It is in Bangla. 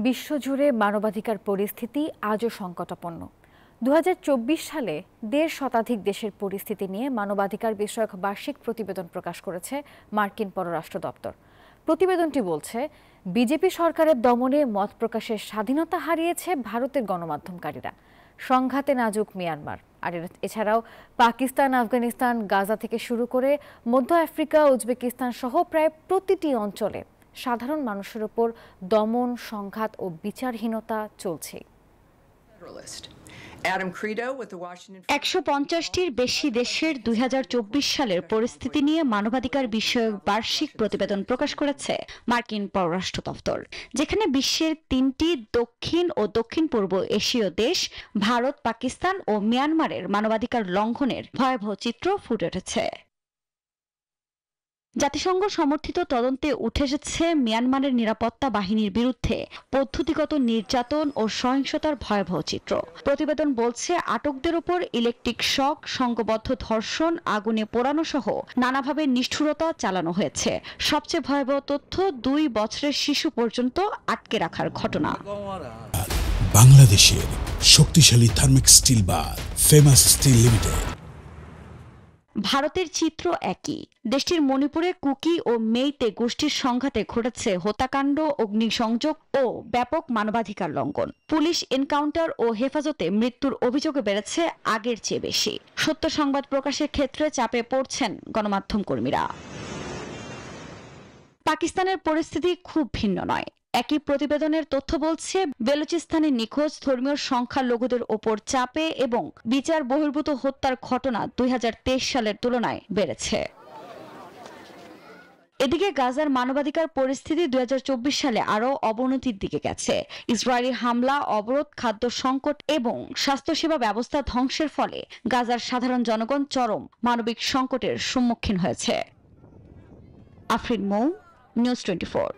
বিশ্বজুড়ে মানবাধিকার পরিস্থিতি আজও সংকটাপন্ন। ২০২৪ সালে ১.৫ শতাধিক দেশের পরিস্থিতি নিয়ে মানবাধিকার বিষয়ক বার্ষিক প্রতিবেদন প্রকাশ করেছে মার্কিন পররাষ্ট্র দপ্তর। প্রতিবেদনটি বলছে, বিজেপি সরকারের দমনে মত প্রকাশের স্বাধীনতা হারিয়েছে ভারতের গণমাধ্যমকারীরা। সংঘাতে নাজুক মিয়ানমার, আর এছাড়াও পাকিস্তান, আফগানিস্তান, গাজা থেকে শুরু করে মধ্য আফ্রিকা, উজবেকিস্তান সহ প্রায় প্রতিটি অঞ্চলে সাধারণ মানুষের উপর দমন, সংঘাত ও বিচারহীনতা চলছে। ১৫০টির বেশি দেশের ২০২৪ সালের পরিস্থিতি নিয়ে মানবাধিকার বিষয়ক বার্ষিক প্রতিবেদন প্রকাশ করেছে মার্কিন পররাষ্ট্র দপ্তর, যেখানে বিশ্বের ৩টি দক্ষিণ ও দক্ষিণ পূর্ব এশীয় দেশ ভারত, পাকিস্তান ও মিয়ানমারের মানবাধিকার লঙ্ঘনের ভয়াবহ চিত্র ফুটে উঠেছে। জাতিসংঘ সমর্থিত তদন্তে উঠে এসেছে মিয়ানমারের নিরাপত্তা বাহিনীর বিরুদ্ধে পদ্ধতিগত নির্যাতন ও সহিংসতার ভয়াবহ চিত্র। প্রতিবেদন বলছে, আটকদের উপর ইলেকট্রিক শক, সংঘবদ্ধ ধর্ষণ, আগুনে পোড়ানো সহ নানাভাবে নিষ্ঠুরতা চালানো হয়েছে। সবচেয়ে ভয়াবহ তথ্য, ২ বছরের শিশু পর্যন্ত আটকে রাখার ঘটনা। বাংলাদেশের শক্তিশালী থার্মিক স্টিল বার ফেমাস স্টিল লিমিটেড। ভারতের চিত্র একই। দেশটির মণিপুরে কুকি ও মেইতে গোষ্ঠীর সংঘাতে ঘটেছে হত্যাকাণ্ড, অগ্নিসংযোগ ও ব্যাপক মানবাধিকার লঙ্ঘন। পুলিশ এনকাউন্টার ও হেফাজতে মৃত্যুর অভিযোগে বেড়েছে আগের চেয়ে বেশি। সত্য সংবাদ প্রকাশের ক্ষেত্রে চাপে পড়ছেন গণমাধ্যম কর্মীরা। পাকিস্তানের পরিস্থিতি খুব ভিন্ন নয়। একই প্রতিবেদনের তথ্য বলছে, বেলুচিস্তানে নিখোঁজ ধর্মীয় সংখ্যালঘুদের ওপর চাপে এবং বিচার বহির্ভূত হত্যার ঘটনা ২০২৩ সালের তুলনায় বেড়েছে। এদিকে গাজার মানবাধিকার পরিস্থিতি ২০২৪ সালে আরও অবনতির দিকে গেছে। ইসরায়েলি হামলা, অবরোধ, খাদ্য সংকট এবং স্বাস্থ্যসেবা ব্যবস্থা ধ্বংসের ফলে গাজার সাধারণ জনগণ চরম মানবিক সংকটের সম্মুখীন হয়েছে। আফরিন মৌ, নিউজ 24।